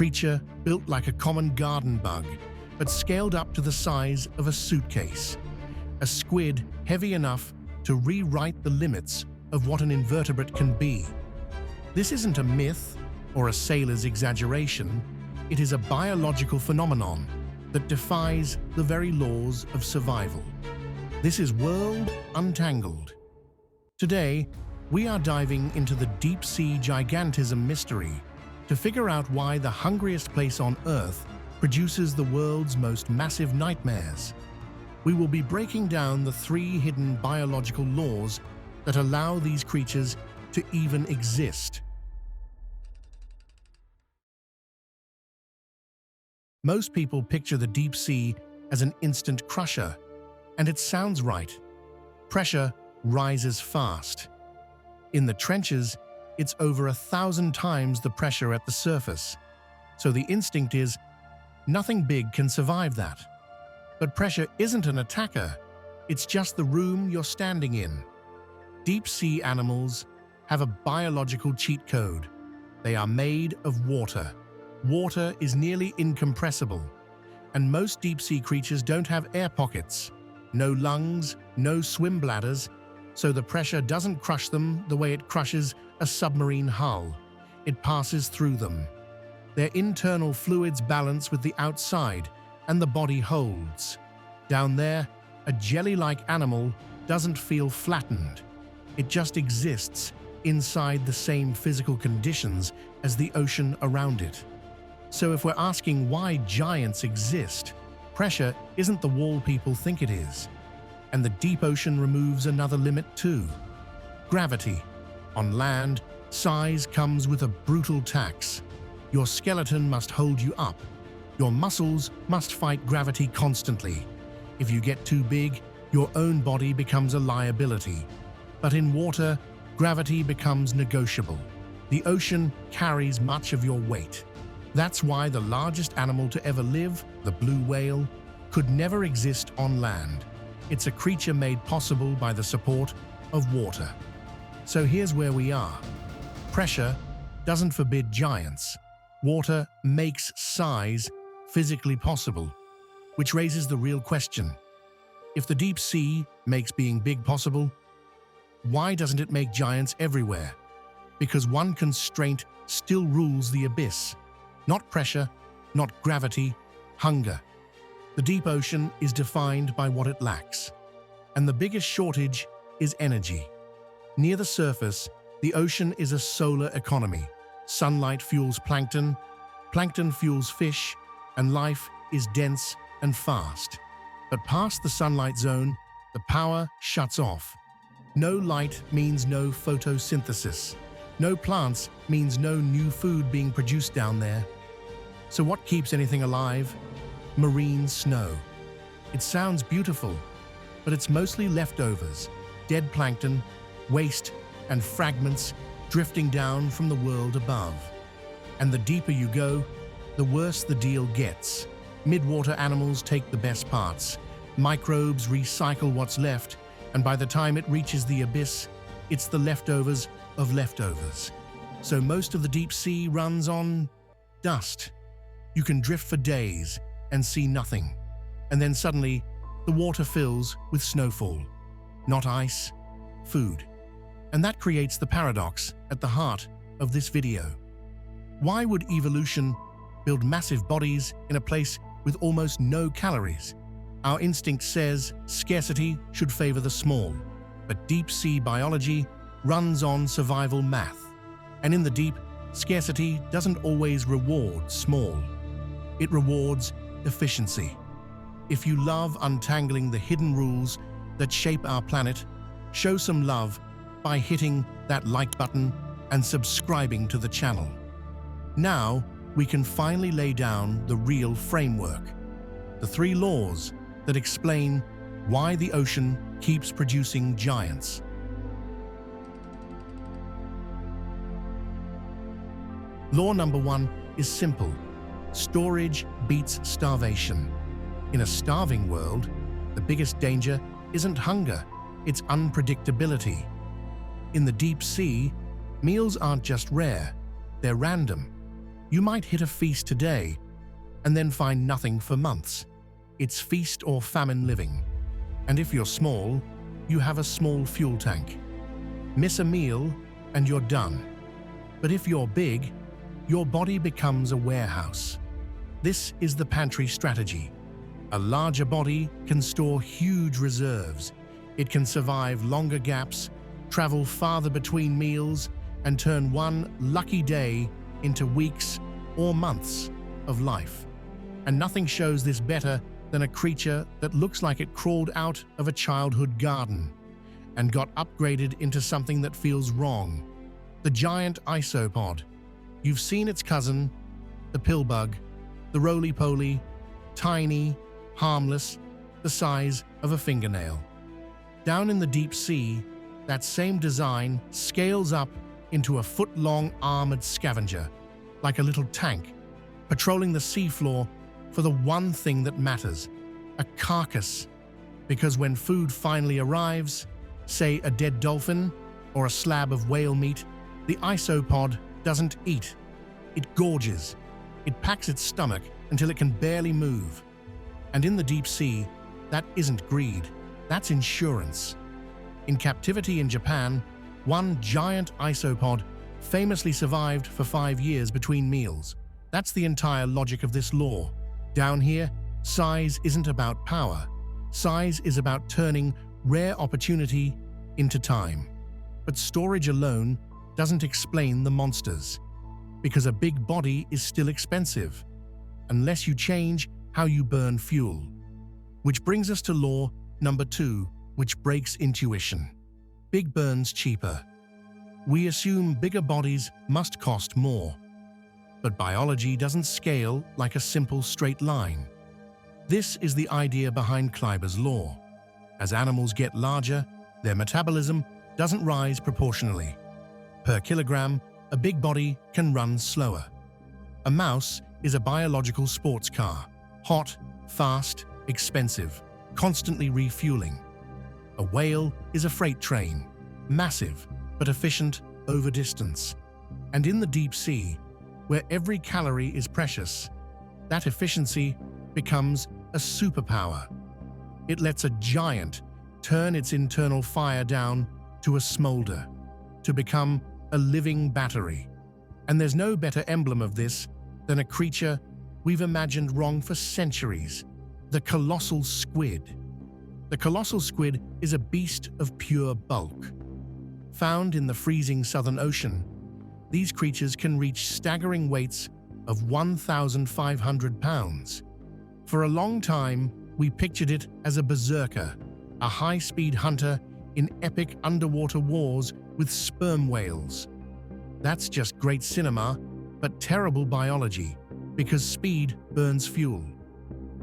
Creature built like a common garden bug, but scaled up to the size of a suitcase. A squid heavy enough to rewrite the limits of what an invertebrate can be. This isn't a myth or a sailor's exaggeration. It is a biological phenomenon that defies the very laws of survival. This is World Untangled. Today, we are diving into the Deep Sea Gigantism mystery to figure out why the hungriest place on Earth produces the world's most massive nightmares. We will be breaking down the 3 hidden biological laws that allow these creatures to even exist. Most people picture the deep sea as an instant crusher, and it sounds right. Pressure rises fast. In the trenches, it's over 1,000 times the pressure at the surface. So the instinct is, nothing big can survive that. But pressure isn't an attacker, it's just the room you're standing in. Deep sea animals have a biological cheat code. They are made of water. Water is nearly incompressible, and most deep sea creatures don't have air pockets, no lungs, no swim bladders, so the pressure doesn't crush them the way it crushes a submarine hull. It passes through them. Their internal fluids balance with the outside, and the body holds. Down there, a jelly-like animal doesn't feel flattened. It just exists inside the same physical conditions as the ocean around it. So if we're asking why giants exist, pressure isn't the wall people think it is. And the deep ocean removes another limit too. Gravity. On land, size comes with a brutal tax. Your skeleton must hold you up. Your muscles must fight gravity constantly. If you get too big, your own body becomes a liability. But in water, gravity becomes negotiable. The ocean carries much of your weight. That's why the largest animal to ever live, the blue whale, could never exist on land. It's a creature made possible by the support of water. So here's where we are. Pressure doesn't forbid giants. Water makes size physically possible, which raises the real question. If the deep sea makes being big possible, why doesn't it make giants everywhere? Because one constraint still rules the abyss. Not pressure, not gravity, hunger. The deep ocean is defined by what it lacks. And the biggest shortage is energy. Near the surface, the ocean is a solar economy. Sunlight fuels plankton, plankton fuels fish, and life is dense and fast. But past the sunlight zone, the power shuts off. No light means no photosynthesis. No plants means no new food being produced down there. So what keeps anything alive? Marine snow. It sounds beautiful, but it's mostly leftovers, dead plankton, waste, and fragments drifting down from the world above. And the deeper you go, the worse the deal gets. Midwater animals take the best parts. Microbes recycle what's left, and by the time it reaches the abyss, it's the leftovers of leftovers. So most of the deep sea runs on dust. You can drift for days and see nothing, and then suddenly the water fills with snowfall. Not ice, food. And that creates the paradox at the heart of this video. Why would evolution build massive bodies in a place with almost no calories? Our instinct says scarcity should favor the small, but deep sea biology runs on survival math. And in the deep, scarcity doesn't always reward small. It rewards efficiency. If you love untangling the hidden rules that shape our planet, show some love by hitting that like button and subscribing to the channel. Now, we can finally lay down the real framework, the 3 laws that explain why the ocean keeps producing giants. Law number 1 is simple. Storage beats starvation. In a starving world, the biggest danger isn't hunger, it's unpredictability. In the deep sea, meals aren't just rare, they're random. You might hit a feast today and then find nothing for months. It's feast or famine living. And if you're small, you have a small fuel tank. Miss a meal and you're done. But if you're big, your body becomes a warehouse. This is the pantry strategy. A larger body can store huge reserves. It can survive longer gaps, travel farther between meals, and turn one lucky day into weeks or months of life. And nothing shows this better than a creature that looks like it crawled out of a childhood garden and got upgraded into something that feels wrong. The giant isopod. You've seen its cousin, the pillbug, the roly-poly, tiny, harmless, the size of a fingernail. Down in the deep sea, that same design scales up into a foot-long armored scavenger, like a little tank, patrolling the seafloor for the one thing that matters, a carcass. Because when food finally arrives, say a dead dolphin or a slab of whale meat, the isopod doesn't eat. It gorges. It packs its stomach until it can barely move. And in the deep sea, that isn't greed, that's insurance. In captivity in Japan, one giant isopod famously survived for 5 years between meals. That's the entire logic of this law. Down here, size isn't about power. Size is about turning rare opportunity into time. But storage alone doesn't explain the monsters, because a big body is still expensive, unless you change how you burn fuel. Which brings us to law number 2, which breaks intuition. Big burns cheaper. We assume bigger bodies must cost more. But biology doesn't scale like a simple straight line. This is the idea behind Kleiber's law. As animals get larger, their metabolism doesn't rise proportionally. Per kilogram, a big body can run slower. A mouse is a biological sports car, hot, fast, expensive, constantly refueling. A whale is a freight train, massive but efficient over distance. And in the deep sea, where every calorie is precious, that efficiency becomes a superpower. It lets a giant turn its internal fire down to a smolder, to become a living battery. And there's no better emblem of this than a creature we've imagined wrong for centuries, the colossal squid. The colossal squid is a beast of pure bulk. Found in the freezing Southern Ocean, these creatures can reach staggering weights of 1,500 pounds. For a long time, we pictured it as a berserker, a high-speed hunter in epic underwater wars with sperm whales. That's just great cinema, but terrible biology, because speed burns fuel.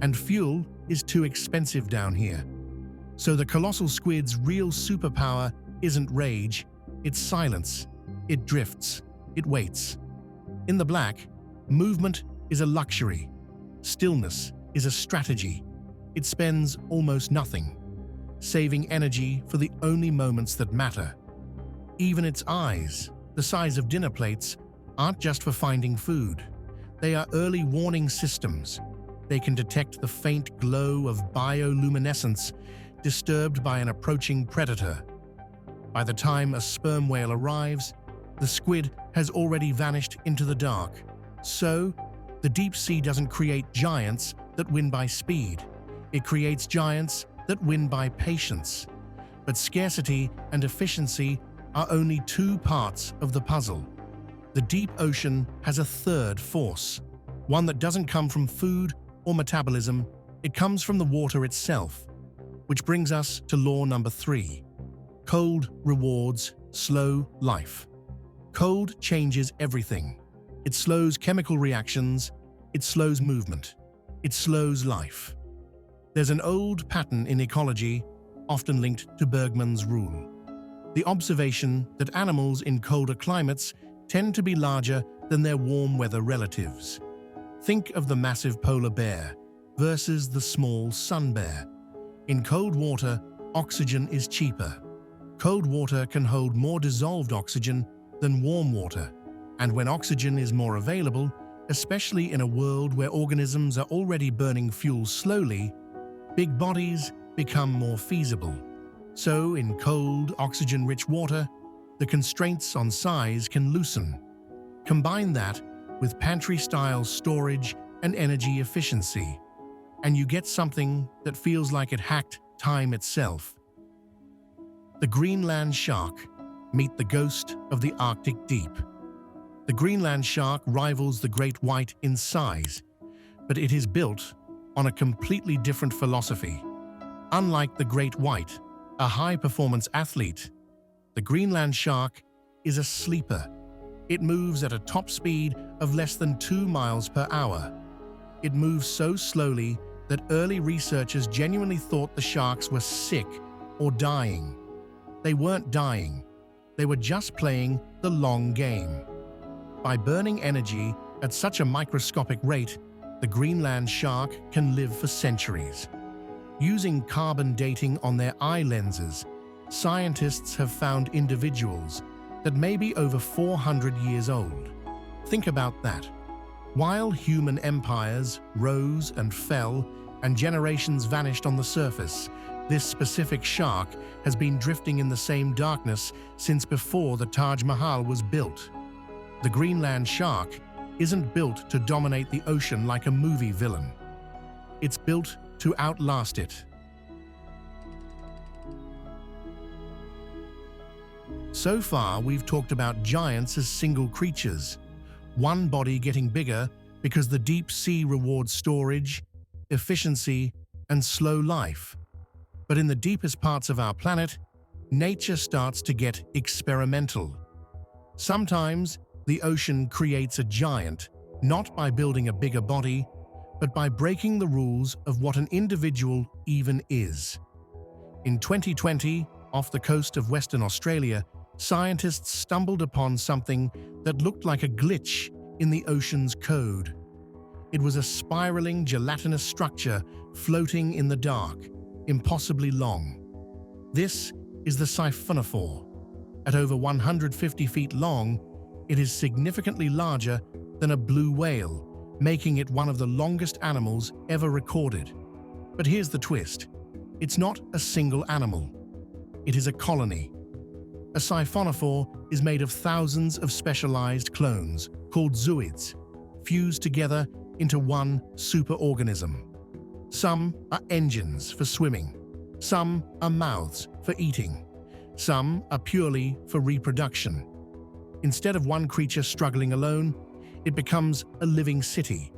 And fuel is too expensive down here. So the colossal squid's real superpower isn't rage, it's silence. It drifts. It waits. In the black, movement is a luxury. Stillness is a strategy. It spends almost nothing, saving energy for the only moments that matter. Even its eyes, the size of dinner plates, aren't just for finding food. They are early warning systems. They can detect the faint glow of bioluminescence disturbed by an approaching predator. By the time a sperm whale arrives, the squid has already vanished into the dark. So, the deep sea doesn't create giants that win by speed. It creates giants that win by patience. But scarcity and efficiency are only 2 parts of the puzzle. The deep ocean has a third force, one that doesn't come from food or metabolism, it comes from the water itself. Which brings us to law number 3. Cold rewards slow life. Cold changes everything. It slows chemical reactions, it slows movement, it slows life. There's an old pattern in ecology, often linked to Bergmann's rule. The observation that animals in colder climates tend to be larger than their warm weather relatives. Think of the massive polar bear versus the small sun bear. In cold water, oxygen is cheaper. Cold water can hold more dissolved oxygen than warm water, and when oxygen is more available, Especially in a world where organisms are already burning fuel slowly, big bodies become more feasible. So, in cold, oxygen-rich water, the constraints on size can loosen. Combine that with pantry-style storage and energy efficiency, and you get something that feels like it hacked time itself. The Greenland shark. Meet the ghost of the Arctic deep. The Greenland shark rivals the great white in size, but it is built on a completely different philosophy. Unlike the great white, a high-performance athlete, the Greenland shark is a sleeper. It moves at a top speed of less than 2 miles per hour. It moves so slowly that early researchers genuinely thought the sharks were sick or dying. They weren't dying. They were just playing the long game. By burning energy at such a microscopic rate, the Greenland shark can live for centuries. Using carbon dating on their eye lenses, scientists have found individuals that may be over 400 years old. Think about that. While human empires rose and fell and generations vanished on the surface, this specific shark has been drifting in the same darkness since before the Taj Mahal was built. The Greenland shark isn't built to dominate the ocean like a movie villain. It's built to outlast it. So far, we've talked about giants as single creatures, one body getting bigger because the deep sea rewards storage, efficiency, and slow life. But in the deepest parts of our planet, nature starts to get experimental. Sometimes, the ocean creates a giant, not by building a bigger body, but by breaking the rules of what an individual even is. In 2020, off the coast of Western Australia, scientists stumbled upon something that looked like a glitch in the ocean's code. It was a spiraling gelatinous structure floating in the dark, impossibly long. This is the Siphonophore. At over 150 feet long, it is significantly larger than a blue whale, making it one of the longest animals ever recorded. But here's the twist. It's not a single animal. It is a colony. A siphonophore is made of thousands of specialized clones, called zooids, fused together into one superorganism. Some are engines for swimming. Some are mouths for eating. Some are purely for reproduction. Instead of one creature struggling alone, it becomes a living city,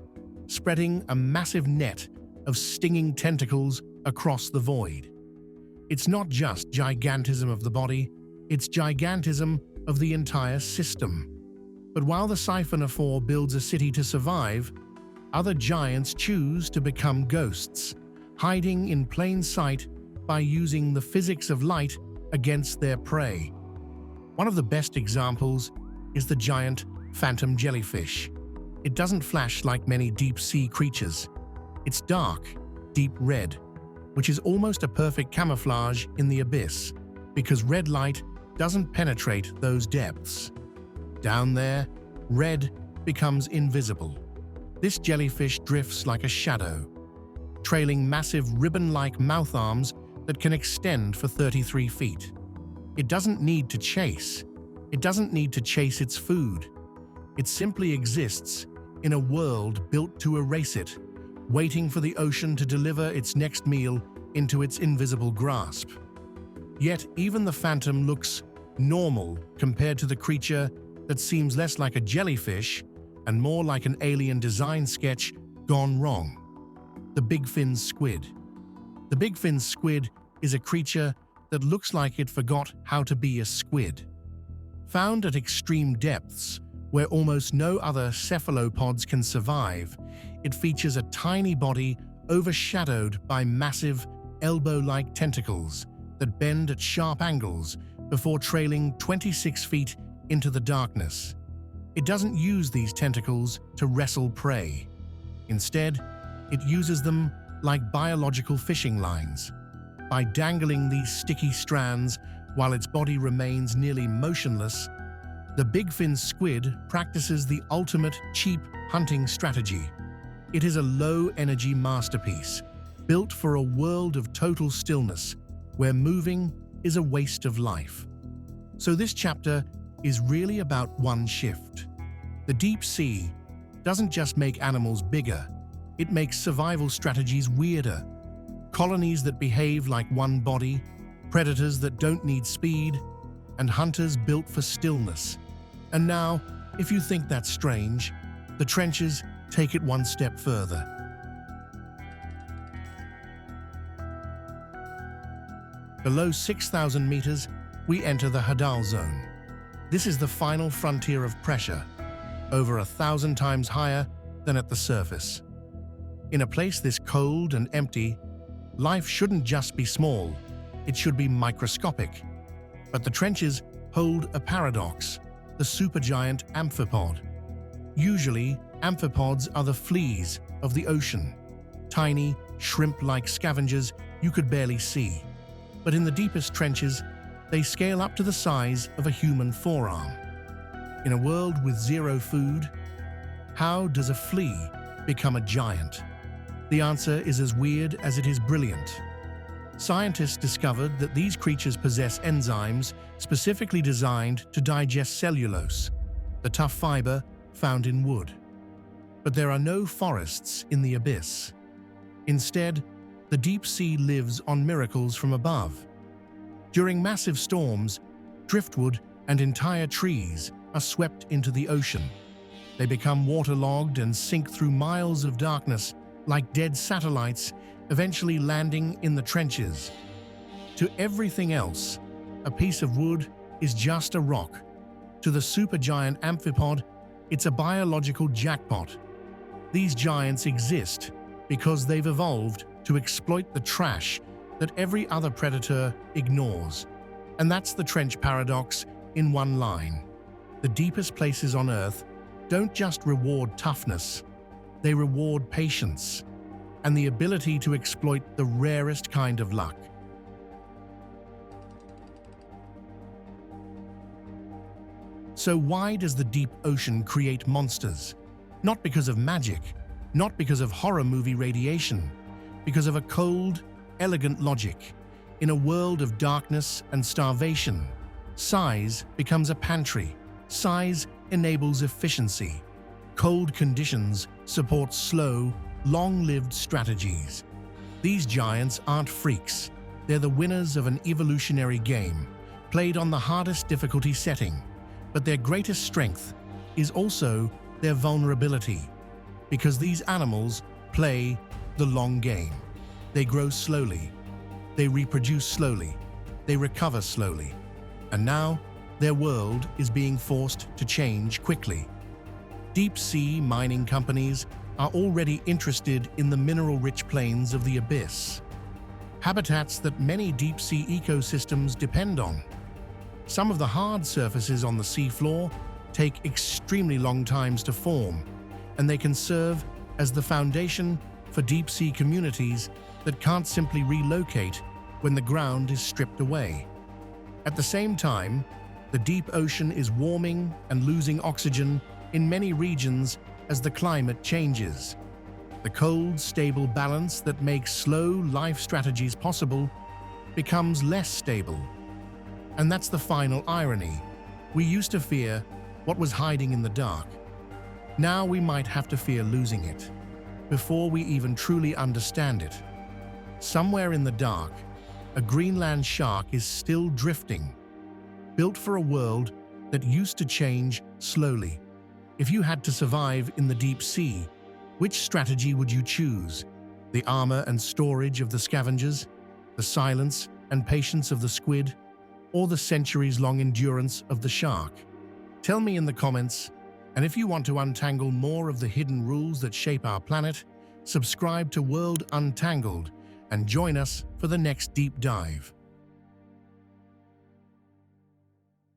spreading a massive net of stinging tentacles across the void. It's not just gigantism of the body, it's gigantism of the entire system. But while the Siphonophore builds a city to survive, other giants choose to become ghosts, hiding in plain sight by using the physics of light against their prey. One of the best examples is the giant phantom jellyfish. It doesn't flash like many deep-sea creatures. It's dark, deep red, which is almost a perfect camouflage in the abyss, because red light doesn't penetrate those depths. Down there, red becomes invisible. This jellyfish drifts like a shadow, trailing massive ribbon-like mouth arms that can extend for 33 feet. It doesn't need to chase. It doesn't need to chase its food. It simply exists in a world built to erase it, waiting for the ocean to deliver its next meal into its invisible grasp. Yet even the phantom looks normal compared to the creature that seems less like a jellyfish and more like an alien design sketch gone wrong. The Bigfin squid. The Bigfin squid is a creature that looks like it forgot how to be a squid. Found at extreme depths, where almost no other cephalopods can survive, it features a tiny body overshadowed by massive, elbow-like tentacles that bend at sharp angles before trailing 26 feet into the darkness. It doesn't use these tentacles to wrestle prey. Instead, it uses them like biological fishing lines. By dangling these sticky strands while its body remains nearly motionless, the bigfin squid practices the ultimate cheap hunting strategy. It is a low-energy masterpiece, built for a world of total stillness, where moving is a waste of life. So this chapter is really about one shift. The deep sea doesn't just make animals bigger, it makes survival strategies weirder. Colonies that behave like one body, predators that don't need speed, and hunters built for stillness. And now, if you think that's strange, the trenches take it one step further. Below 6,000 meters, we enter the Hadal Zone. This is the final frontier of pressure, over 1,000 times higher than at the surface. In a place this cold and empty, life shouldn't just be small, it should be microscopic. But the trenches hold a paradox, the supergiant amphipod. Usually, amphipods are the fleas of the ocean, tiny, shrimp-like scavengers you could barely see. But in the deepest trenches, they scale up to the size of a human forearm. In a world with zero food, how does a flea become a giant? The answer is as weird as it is brilliant. Scientists discovered that these creatures possess enzymes specifically designed to digest cellulose, the tough fiber found in wood. But there are no forests in the abyss. Instead, the deep sea lives on miracles from above. During massive storms, driftwood and entire trees are swept into the ocean. They become waterlogged and sink through miles of darkness like dead satellites, eventually landing in the trenches. To everything else, a piece of wood is just a rock. To the supergiant amphipod, it's a biological jackpot. These giants exist because they've evolved to exploit the trash that every other predator ignores. And that's the trench paradox in one line. The deepest places on Earth don't just reward toughness, they reward patience and the ability to exploit the rarest kind of luck. So why does the deep ocean create monsters? Not because of magic, not because of horror movie radiation, because of a cold, elegant logic. In a world of darkness and starvation, size becomes a pantry. Size enables efficiency. Cold conditions support slow, long-lived strategies. These giants aren't freaks. They're the winners of an evolutionary game, played on the hardest difficulty setting. But their greatest strength is also their vulnerability, because these animals play the long game. They grow slowly, they reproduce slowly, they recover slowly, and now their world is being forced to change quickly. Deep-sea mining companies are already interested in the mineral-rich plains of the abyss, habitats that many deep-sea ecosystems depend on. Some of the hard surfaces on the seafloor take extremely long times to form, and they can serve as the foundation for deep-sea communities that can't simply relocate when the ground is stripped away. At the same time, the deep ocean is warming and losing oxygen in many regions as the climate changes. The cold, stable balance that makes slow life strategies possible becomes less stable. And that's the final irony. We used to fear what was hiding in the dark. Now we might have to fear losing it, before we even truly understand it. Somewhere in the dark, a Greenland shark is still drifting, built for a world that used to change slowly. If you had to survive in the deep sea, which strategy would you choose? The armor and storage of the scavengers, the silence and patience of the squid, or the centuries-long endurance of the shark? Tell me in the comments, and if you want to untangle more of the hidden rules that shape our planet, subscribe to World Untangled and join us for the next deep dive.